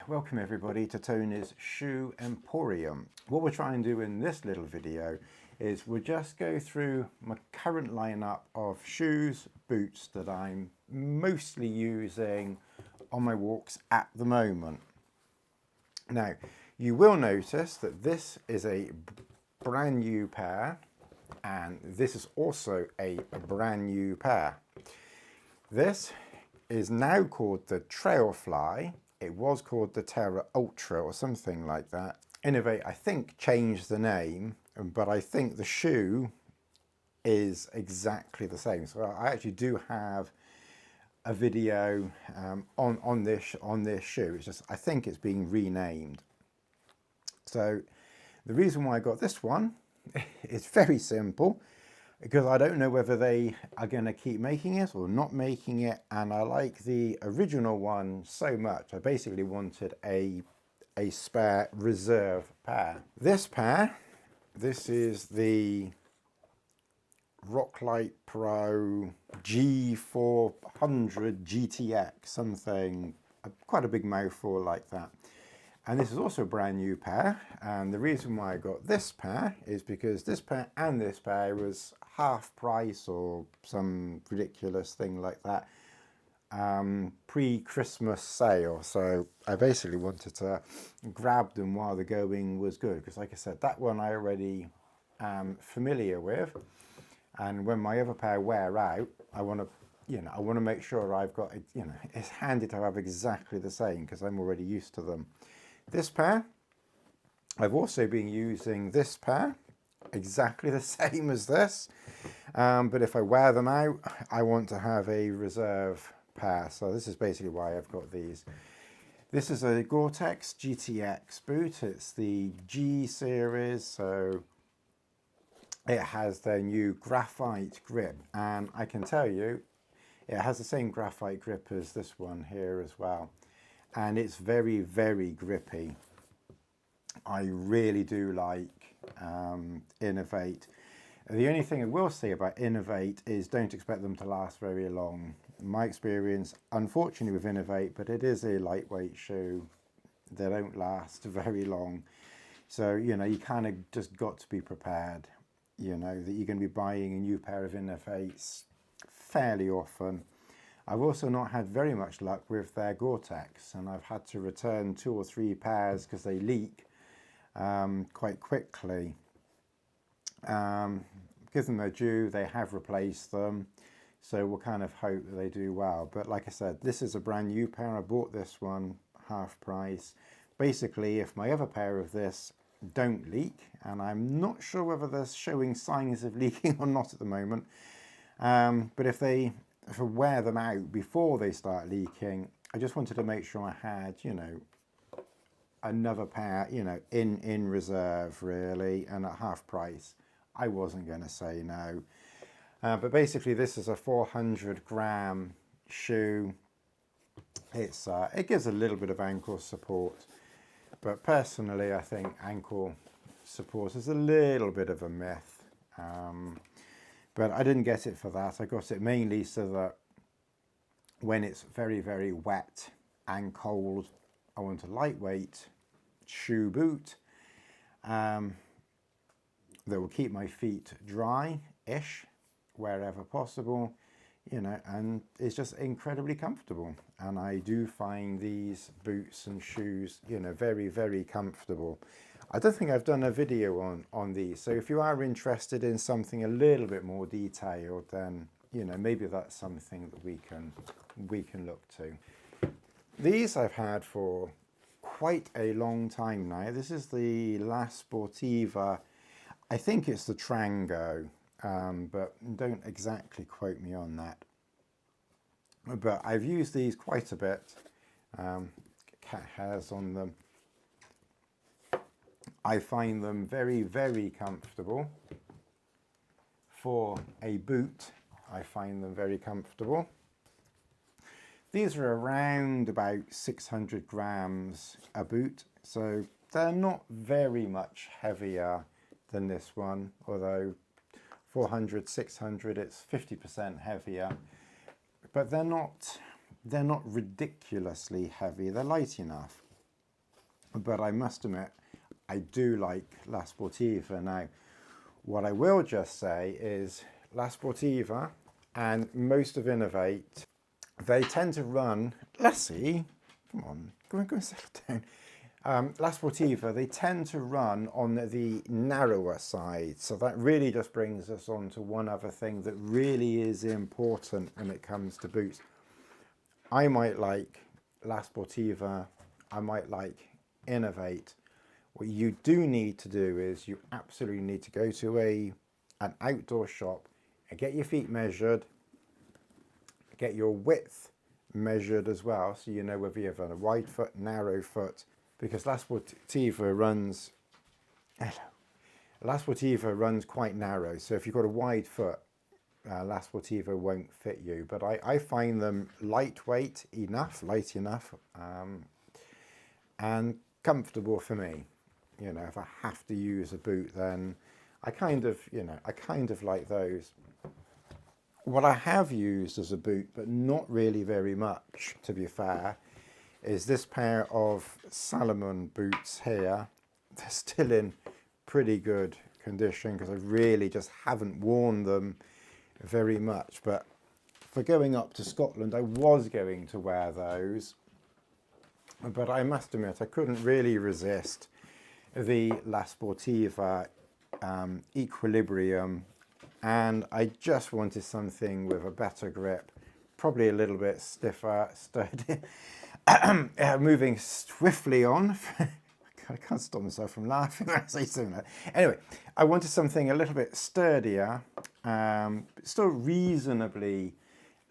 welcome everybody to Tony's Shoe Emporium. What we'll try and do in this little video is we'll just go through my current lineup of shoes, boots that I'm mostly using on my walks at the moment. Now, you will notice that this is a brand new pair, and this is also a brand new pair. This is now called the Trailfly. It was called the Terra Ultra or something like that. Innovate, I think, changed the name, but I think the shoe is exactly the same. So I actually do have a video on this shoe. It's just, I think it's being renamed. So the reason why I got this one is very simple, because I don't know whether they are going to keep making it or not making it, and I like the original one so much. I basically wanted a spare reserve pair. This pair, this is the Rocklight Pro G400 GTX, something, quite a big mouthful like that. And this is also a brand new pair, and the reason why I got this pair is because this pair and this pair was half price or some ridiculous thing like that, pre-Christmas sale. So I basically wanted to grab them while the going was good, because like I said, that one I already am familiar with, and when my other pair wear out, I want to make sure I've got, it's handy to have exactly the same, because I'm already used to them. This pair, I've also been using this pair, exactly the same as this, but if I wear them out, I want to have a reserve pair. So this is basically why I've got these. This is a Gore-Tex GTX boot. It's the G series, so it has their new graphite grip, and I can tell you it has the same graphite grip as this one here as well. And it's very, very grippy. I really do like Innovate. The only thing I will say about Innovate is don't expect them to last very long. My experience, unfortunately, with Innovate, but it is a lightweight shoe, they don't last very long. So, you kind of just got to be prepared, that you're going to be buying a new pair of Innovates fairly often. I've also not had very much luck with their Gore-Tex, and I've had to return 2 or 3 pairs because they leak quite quickly. Give them their due, they have replaced them, so we'll kind of hope that they do well. But like I said, this is a brand new pair. I bought this one half price. Basically, if my other pair of this don't leak, and I'm not sure whether they're showing signs of leaking or not at the moment, but if I wear them out before they start leaking, I just wanted to make sure I had, another pair, in reserve really, and at half price. I wasn't going to say no. But basically this is a 400-gram shoe. It gives a little bit of ankle support, but personally I think ankle support is a little bit of a myth. But I didn't get it for that. I got it mainly so that when it's very, very wet and cold, I want a lightweight shoe boot that will keep my feet dry-ish wherever possible, and it's just incredibly comfortable. And I do find these boots and shoes, very, very comfortable. I don't think I've done a video on these, so if you are interested in something a little bit more detailed, then maybe that's something that we can look to. These I've had for quite a long time now. This is the La Sportiva. I think it's the Trango, but don't exactly quote me on that. But I've used these quite a bit. Cat hairs on them. I find them very, very comfortable. For a boot, I find them very comfortable. These are around about 600 grams a boot, so they're not very much heavier than this one, although 400, 600, it's 50% heavier. But they're not ridiculously heavy, they're light enough. but I must admit, I do like La Sportiva. Now, what I will just say is La Sportiva and most of Innovate, they tend to run, let's see, come on, go and settle down. La Sportiva, they tend to run on the narrower side. So that really just brings us on to one other thing that really is important when it comes to boots. I might like La Sportiva, I might like Innovate. What you do need to do is you absolutely need to go to an outdoor shop and get your feet measured, get your width measured as well, so you know whether you have a wide foot, narrow foot, because La Sportiva runs, La Sportiva runs quite narrow, so if you've got a wide foot, La Sportiva won't fit you. But I find them lightweight enough, light enough, and comfortable for me. You know, if I have to use a boot, then I kind of like those. What I have used as a boot, but not really very much, to be fair, is this pair of Salomon boots here. They're still in pretty good condition because I really just haven't worn them very much. But for going up to Scotland, I was going to wear those. But I must admit, I couldn't really resist the La Sportiva Equilibrium, and I just wanted something with a better grip, probably a little bit stiffer, sturdy. Moving swiftly on. I can't stop myself from laughing when I say something like that. Anyway, I wanted something a little bit sturdier, still reasonably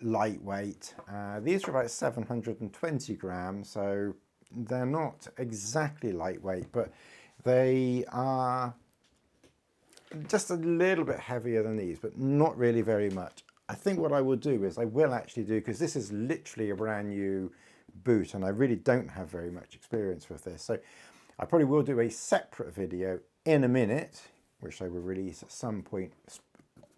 lightweight. These are about 720 grams, so they're not exactly lightweight, but they are just a little bit heavier than these, but not really very much. I think what I will do is I will actually do, because this is literally a brand new boot and I really don't have very much experience with this, so I probably will do a separate video in a minute, which I will release at some point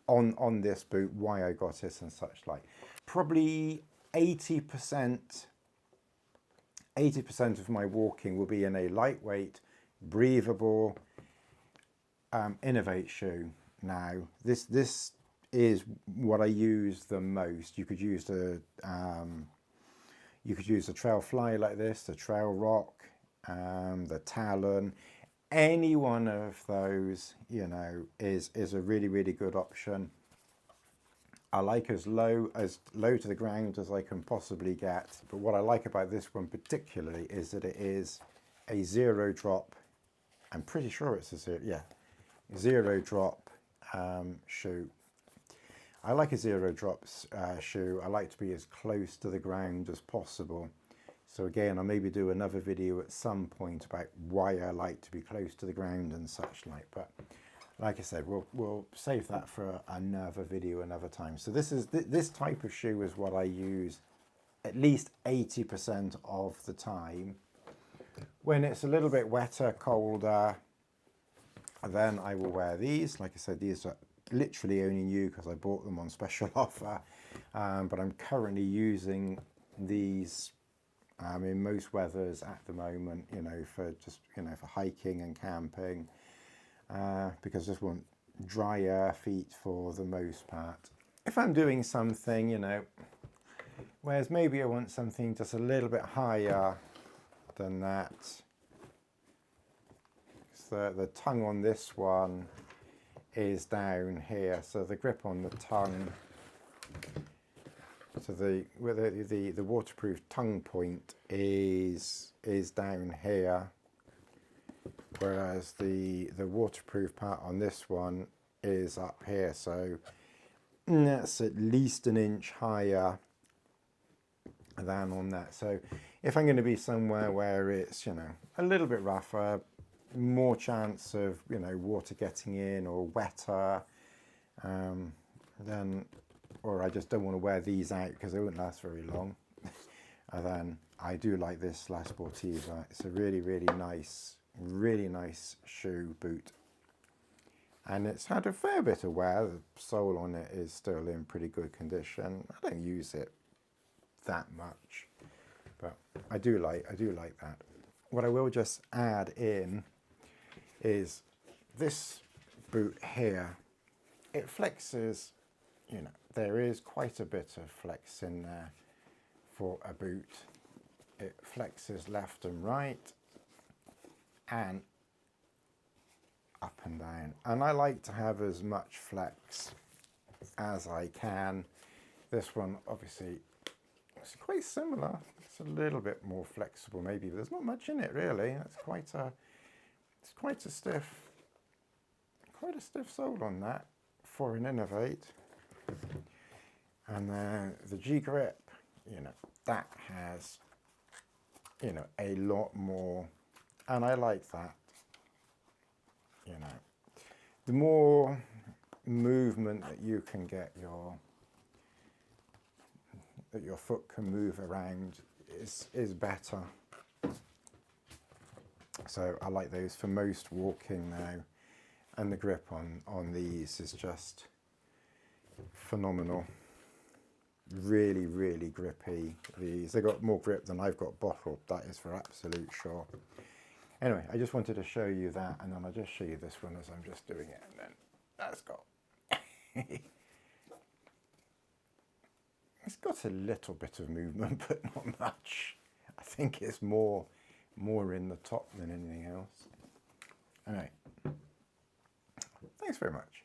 on this boot, why I got it and such like. Probably 80% of my walking will be in a lightweight, breathable Innovate shoe. Now this is what I use the most. You could use the Trail Fly like this, the Trail Rock, the Talon. Any one of those, you know, is a really good option. I like as low to the ground as I can possibly get. But what I like about this one particularly is that it is a zero drop. I'm pretty sure it's a zero drop shoe. I like a zero drop shoe. I like to be as close to the ground as possible. So again, I'll maybe do another video at some point about why I like to be close to the ground and such like. But like I said, we'll save that for another video another time. So this type of shoe is what I use at least 80% of the time. When it's a little bit wetter, colder, then I will wear these. Like I said, these are literally only new because I bought them on special offer. But I'm currently using these in most weathers at the moment, you know, for just, you know, for hiking and camping, because I just want drier feet for the most part. If I'm doing something, you know, whereas maybe I want something just a little bit higher than that. So the tongue on this one is down here, so the grip on the tongue, so the waterproof tongue point is down here, whereas the waterproof part on this one is up here, so that's at least an inch higher than on that. So if I'm going to be somewhere where it's, you know, a little bit rougher, more chance of, you know, water getting in or wetter, then, or I just don't want to wear these out because they won't last very long, and then I do like this La Sportiva. It's a really nice shoe boot, and it's had a fair bit of wear. The sole on it is still in pretty good condition. I don't use it that much, but I do like that. what I will just add in is this boot here. It flexes, you know, there is quite a bit of flex in there for a boot. It flexes left and right and up and down. And I like to have as much flex as I can. This one obviously is quite similar. It's a little bit more flexible maybe, but there's not much in it really. It's quite a stiff sole on that for an Innovate. And then the G grip, you know, that has, you know, a lot more, and I like that. You know, the more movement that you can get that your foot can move around is better. So I like those for most walking now, and the grip on these is just phenomenal. Really, really grippy. They got more grip than I've got bottled, that is for absolute sure. Anyway, I just wanted to show you that, and then I'll just show you this one as I'm just doing it, and then that's got it's got a little bit of movement, but not much. I think it's more in the top than anything else. Anyway, thanks very much.